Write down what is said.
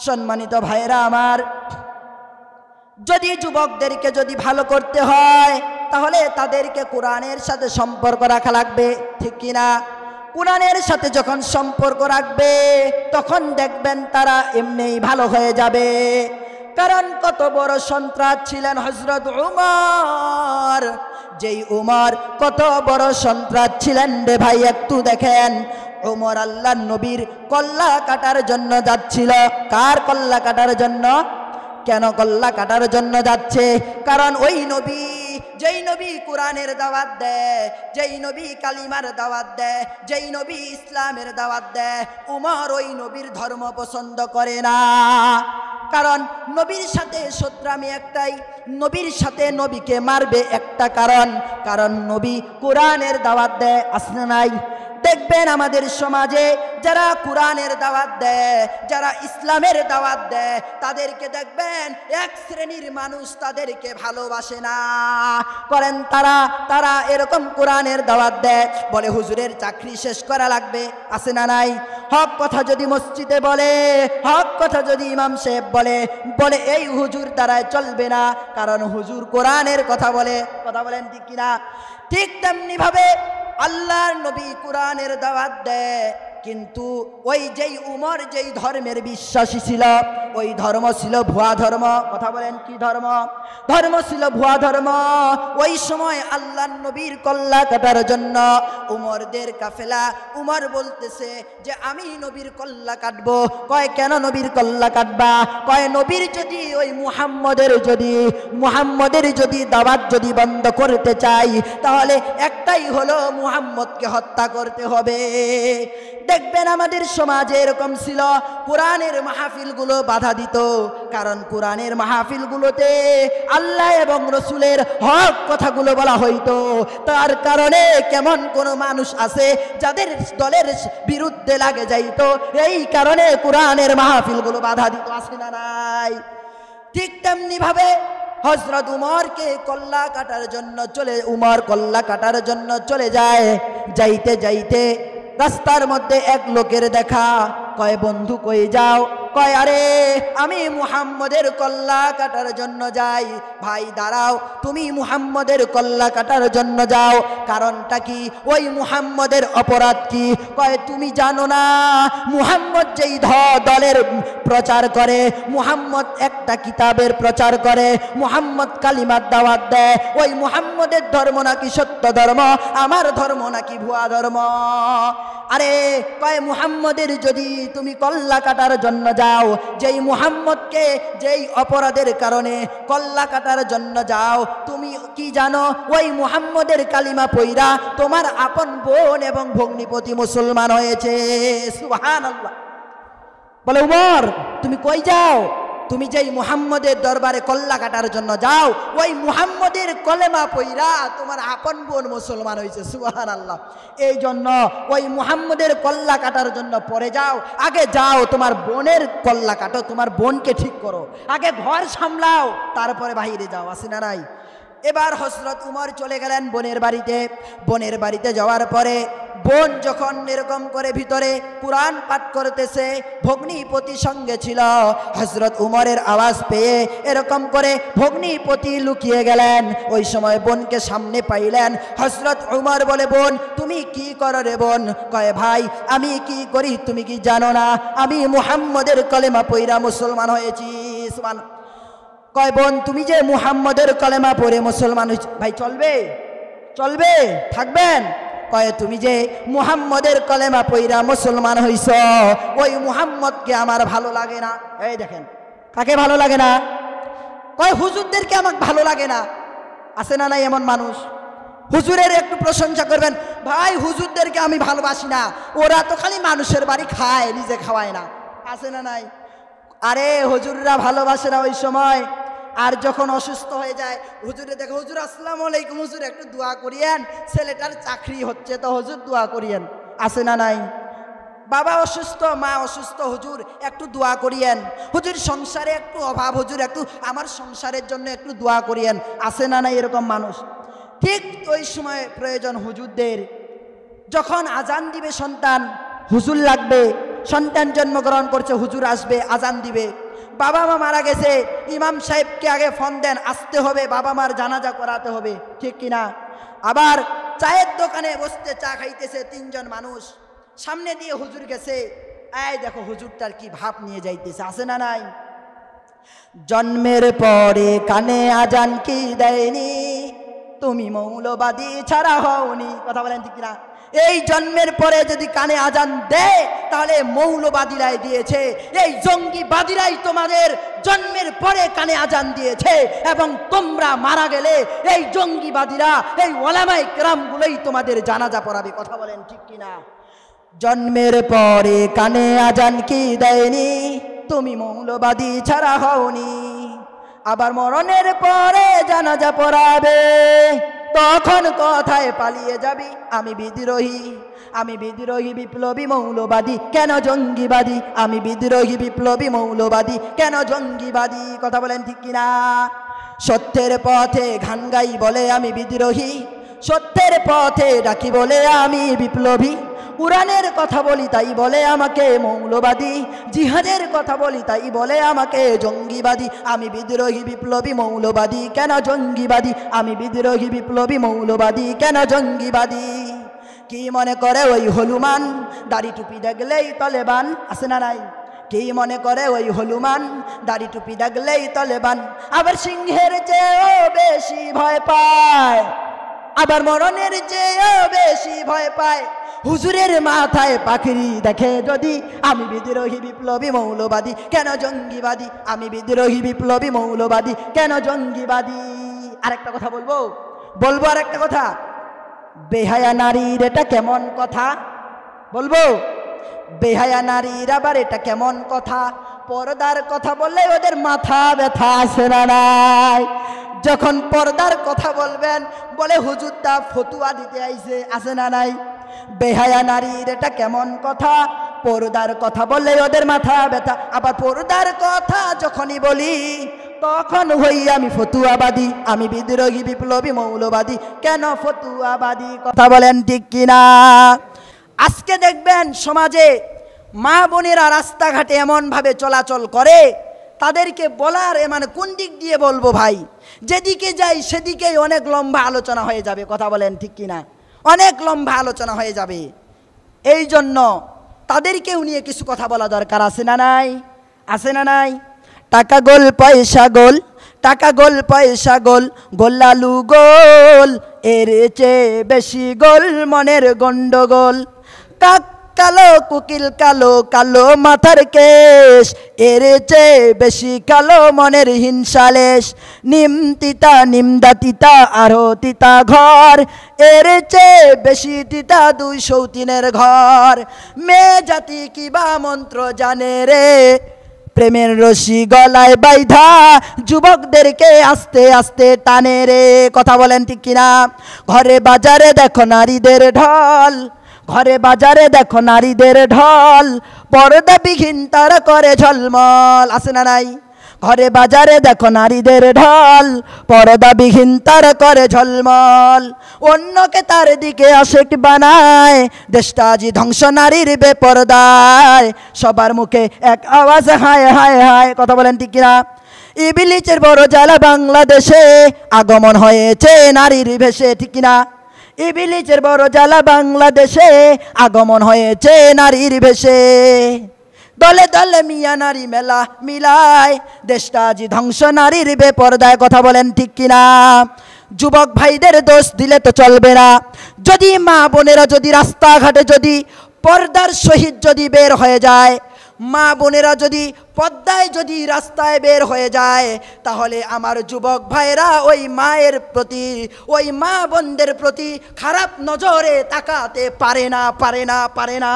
সম্মানিত ভাইরা আমার, যদি যুবকদেরকে যদি ভালো করতে হয় তাহলে তাদেরকে কোরআনের সাথে সম্পর্ক রাখা লাগবে, ঠিক কিনা? কোরআনের সাথে যখন সম্পর্ক রাখবে তখন দেখবেন তারা এমনিই ভালো হয়ে যাবে। কারণ কত বড় সন্ত্রাস ছিলেন হযরত উমর, যেই উমর কত বড় সন্ত্রাস ছিলেন রে ভাই, একটু দেখেন। উমর আল্লাহর নবীর কল্লা কাটার জন্য যাচ্ছিল। কার কল্লা কাটার জন্য? কেন কল্লা কাটার জন্য যাচ্ছে? কারণ ওই নবী, যেই নবী কোরআনের দাওয়াত দেয়, যেই নবী কালিমার দাওয়াত দেয়, যেই নবী ইসলামের দাওয়াত দেয়, উমর ওই নবীর ধর্ম পছন্দ করে না। কারণ নবীর সাথে শত্রুতামি একটাই, নবীর সাথে নবীকে মারবে একটা কারণ, কারণ নবী কোরআনের দাওয়াত দেয়, আসলে নাই? দেখবেন আমাদের সমাজে যারা কোরআনের দাওয়াত দেয়, যারা ইসলামের দাওয়াত দেয়, তাদেরকে দেখবেন এক শ্রেণীর মানুষ তাদেরকে ভালোবাসে না। করেন তারা এরকম কোরআনের দাওয়াত দেয়, বলে হুজুরের চাকরি শেষ করা লাগবে, আছে না নাই? হক কথা যদি মসজিদে বলে, হক কথা যদি ইমাম সাহেব বলে এই হুজুর দ্বারায় চলবে না, কারণ হুজুর কোরআনের কথা বলে। কথা বলেন ঠিক কিনা? ঠিক তেমনি ভাবে আল্লাহর নবী কোরআনের দাওয়াত দেয়, কিন্তু ওই যেই উমর যেই ধর্মের বিশ্বাসী ছিল, ওই ধর্ম ছিল ভুয়া ধর্ম। কথা বলেন কি ধর্ম? ধর্ম ছিল ভুয়া ধর্ম। ওই সময় আল্লাহর নবীর কল্লা কাটার জন্য উমরদের কাফেলা, উমর বলতেছে যে আমি নবীর কল্লা কাটবো। কয় কেন নবীর কল্লা কাটবা? কয় নবীর যদি ওই মুহাম্মদের যদি দাওয়াত যদি বন্ধ করতে চাই তাহলে একটাই হলো, মুহাম্মদকে হত্যা করতে হবে। দেখবেন আমাদের সমাজে এরকম ছিল, কোরআনের মাহফিলগুলো বাধা দিত, কারণ কোরআনের মাহফিলগুলোতে আল্লাহ এবং রসুলের হক কথাগুলো বলা হইতো। তার কারণে কেমন কোনো মানুষ আছে যাদের দলের বিরুদ্ধে লাগে যাইতো, এই কারণে কোরআনের মাহফিলগুলো বাধা দিত, আছে না নাই? ঠিক তেমনি ভাবে হযরত উমরকে কল্লা কাটার জন্য উমর কল্লা কাটার জন্য চলে যায়। যাইতে যাইতে রাস্তার মধ্যে এক লোকের দেখা। কয় বন্ধু কই যাও? কয় আরে আমি মুহাম্মদের কল্লা কাটার জন্য যাই। ভাই দাঁড়াও, তুমি মুহাম্মদের কল্লা কাটার জন্য যাও, কারণটা কি? ওই মুহাম্মদের অপরাধ কি? কয় তুমি জানো না মুহাম্মদ যেই দলের প্রচার করে, মুহাম্মদ একটা কিতাবের প্রচার করে, মুহাম্মদ কালিমার দাওয়াত দেয়, ওই মুহাম্মদের ধর্ম নাকি সত্য ধর্ম, আমার ধর্ম নাকি ভুয়া ধর্ম। আরে কয় মুহাম্মদের যদি তুমি কল্লা কাটার জন্য যাও, যেই মুহাম্মদকে যেই অপরাধের কারণে কল্লা কাটার জন্য যাও, তুমি কি জানো ওই মুহাম্মদের কালিমা পইরা তোমার আপন বোন এবং ভগ্নিপতি মুসলমান হয়েছে। সুবহানাল্লাহ। বলে উমর তুমি কই যাও? তুমি যেই মুহাম্মদের দরবারে কল্লা কাটার জন্য যাও, ওই মুহাম্মদের কলেমা পইরা তোমার আপন বোন মুসলমান হয়েছে। সুবহানাল্লাহ। এই জন্য ওই মুহাম্মদের কল্লা কাটার জন্য পরে যাও, আগে যাও তোমার বোনের কল্লা কাটো, তোমার বোনকে ঠিক করো, আগে ঘর সামলাও, তারপরে বাহিরে যাও, আছে না নাই? এবার হযরত উমর চলে গেলেন বোনের বাড়িতে। বোনের বাড়িতে যাওয়ার পরে বোন যখন এরকম করে ভিতরে কোরআন পাঠ করতেছে, ভগ্নিপতি সঙ্গে ছিল। হযরত উমরের আওয়াজ পেয়ে এরকম করে ভগ্নিপতি লুকিয়ে গেলেন। ওই সময় বোনকে সামনে পাইলেন। হযরত উমর বলে, বোন তুমি কি করো রে বোন? কয় ভাই আমি কি করি তুমি কি জানো না? আমি মুহাম্মদের কলেমা পইরা মুসলমান হয়েছি। কয় বোন তুমি যে মুহাম্মদের কলেমা পড়ে মুসলমান হয়েছে, ভাই চলবে? চলবে? থাকবেন? কয় তুমি যে মুহাম্মদের কলেমা পইরা মুসলমান হইছ, ওই মুহাম্মদকে আমার ভালো লাগে না। এই দেখেন, কাকে ভালো লাগে না? কয় হুজুরদেরকে আমার ভালো লাগে না। আছে না নাই এমন মানুষ? হুজুরের একটু প্রশংসা করবেন, ভাই হুজুরদেরকে আমি ভালোবাসি না, ওরা তো খালি মানুষের বাড়ি খায়, নিজে খাওয়ায় না। আছে না নাই? আরে হুজুররা ভালোবাসে না ওই সময়। আর যখন অসুস্থ হয়ে যায়, হুজুরে দেখো, হুজুর আসসালামু আলাইকুম, হুজুর একটু দোয়া করিয়েন, ছেলেটার চাকরি হচ্ছে তো হুজুর দোয়া করিয়েন। আছে না নাই? বাবা অসুস্থ, মা অসুস্থ, হুজুর একটু দোয়া করিয়েন। হুজুর সংসারে একটু অভাব, হুজুর একটু আমার সংসারের জন্য একটু দোয়া করিয়েন। আছে না নাই এরকম মানুষ? ঠিক ওই সময় প্রয়োজন হুজুরদের। যখন আজান দিবে সন্তান, হুজুর লাগবে, সন্তান জন্মগ্রহণ করছে, হুজুর আসবে, আজান দিবে। বাবা মা মারা গেছে, ইমাম সাহেবকে আগে ফোন দেন, আসতে হবে, বাবা মার জানাজা করাতে হবে, ঠিক কিনা? আবার চায়ের দোকানে বসতে, চা খাইতেছে 3 জন মানুষ, সামনে দিয়ে হুজুর গেছে, এই দেখো হুজুরটার কি ভাব নিয়ে যাইতেছে, আছে না নাই? জন্মের পরে কানে আজান কি দেয়নি, তুমি মৌলবাদী ছাড়া হওনি। কথা বলেন ঠিক কিনা? এই জন্মের পরে যদি কানে আজান দেয় তাহলে মৌলবাদীরাই দিয়েছে, এই জঙ্গিবাদীরাই তোমাদের জন্মের পরে কানে আজান দিয়েছে, এবং তোমরা মারা গেলে এই জঙ্গিবাদীরা, এই ওলামায়ে কেরামগুলোই তোমাদের জানাজা পড়াবে। কথা বলেন ঠিক কিনা? জন্মের পরে কানে আজান কি দেয়নি, তুমি মৌলবাদী ছাড়া হওনি। আবার মরণের পরে জানাজা পড়াবে, তখন কথায় পালিয়ে যাবি আমি বিদ্রোহী, আমি বিদ্রোহী বিপ্লবী মৌলবাদী, কেন জঙ্গিবাদী? আমি বিদ্রোহী বিপ্লবী মৌলবাদী, কেন জঙ্গিবাদী? কথা বলেন ঠিক কিনা? সত্যের পথে গান গাই বলে আমি বিদ্রোহী, সত্যের পথে ডাকি বলে আমি বিপ্লবী, কুরআনের কথা বলি তাই বলে আমাকে মৌলবাদী, জিহাদের কথা বলি তাই বলে আমাকে জঙ্গিবাদী। আমি বিদ্রোহী বিপ্লবী মৌলবাদী, কেন জঙ্গিবাদী? আমি বিদ্রোহী বিপ্লবী মৌলবাদী, কেন জঙ্গিবাদী? কি মনে করে ওই হলুমান, দাড়ি টুপি দেখলেই তলেবান, আছে না নাই? কি মনে করে ওই হলুমান, দাড়ি টুপি দেখলেই তলেবান। আবার সিংহের চেয়েও বেশি ভয় পায়, আবার মরণের চেয়েও বেশি ভয় পায় হুজুরের মাথায় পাখরি দেখে যদি। আমি বিদ্রোহী বিপ্লবী মৌলবাদী, কেন জঙ্গিবাদী? আমি বিদ্রোহী বিপ্লবী মৌলবাদী, কেন জঙ্গিবাদী? আরেকটা কথা বলবো আরেকটা কথা, বেহায়া নারীর এটা কেমন কথা বলবো? বেহায়া নারীর আবার এটা কেমন কথা? পর্দার কথা বললে ওদের মাথা ব্যথা, আসে না নাই? যখন পর্দার কথা বলবেন বলে হুজুরটা ফতুয়া দিতে আইছে, আছে না নাই? বেহায়া নারীর এটা কেমন কথা? পর্দার কথা বললে ওদের মাথা ব্যথা। আবার পর্দার কথা যখনই বলি তখন হই আমি ফতুয়াবাদী, আমি বিদ্রোহী বিপ্লবী মৌলবাদী, কেন ফতুয়াবাদী? কথা বলেন ঠিক কিনা? আজকে দেখবেন সমাজে মা বোনেরা রাস্তাঘাটে এমনভাবে চলাচল করে, তাদেরকে বলার মানে কোন দিক দিয়ে বলবো ভাই? যেদিকে যাই সেদিকেই অনেক লম্বা আলোচনা হয়ে যাবে। কথা বলেন ঠিক কিনা? অনেক লম্বা আলোচনা হয়ে যাবে। এই জন্য তাদেরকেও নিয়ে কিছু কথা বলা দরকার, আছে না নাই? আছে না নাই? টাকা গোল পয়সা গোল, টাকা গোল পয়সা গোল, গোল্লালু গোল, এর চেয়ে বেশি গোল মনের গন্ডগোল। কাক কালো কুকিল কালো, কালো মাথার কেশ, এর চেয়ে বেশি কালো মনের হিংসালেশ। নিম তিতা নিমদা তিতা আরো তিতা ঘর, এর চেয়ে বেশি তিতা 203 ঘর। মেয়ে জাতি কিবা মন্ত্র জানে রে, প্রেমের রশি গলায় বাইধা যুবকদেরকে আস্তে আস্তে টানে রে। কথা বলেন ঠিক কিনা? ঘরে বাজারে দেখো নারীদের ঢল, ঘরে বাজারে দেখো নারীদের ঢল, পর্দাবিহীন তারা করে ঝলমল, আছে না নাই? ঘরে বাজারে দেখো নারীদের ঢল, পর্দাবিহীন তারা করে ঝলমল। অন্যকে তার দিকে আশেক বানায়, দেশটা আজি ধ্বংস নারীর বেপরদায়। সবার মুখে এক আওয়াজ হায় হায় হায়। কথা বলেন ঠিক কিনা? ইবলিসের বড় জ্বালা বাংলাদেশে আগমন হয়েছে নারীর ভেষে, ঠিক কিনা? ইবলিসের বড় জ্বালা বাংলাদেশে আগমন হয়েছে নারীর ভেষে। দলে দলে মিয়া নারী মেলা মিলায়, দেশটা আজি ধ্বংস নারীর বেপরদায়। কথা বলেন ঠিক কিনা? যুবক ভাইদের দোষ দিলে তো চলবে না। যদি মা বোনেরা যদি রাস্তাঘাটে যদি পর্দার সহিত যদি বের হয়ে যায়, মা বোনেরা যদি পর্দায় যদি রাস্তায় বের হয়ে যায়, তাহলে আমার যুবক ভাইরা ওই মায়ের প্রতি, ওই মা বোনদের প্রতি খারাপ নজরে তাকাতে পারে না, পারে না, পারে না।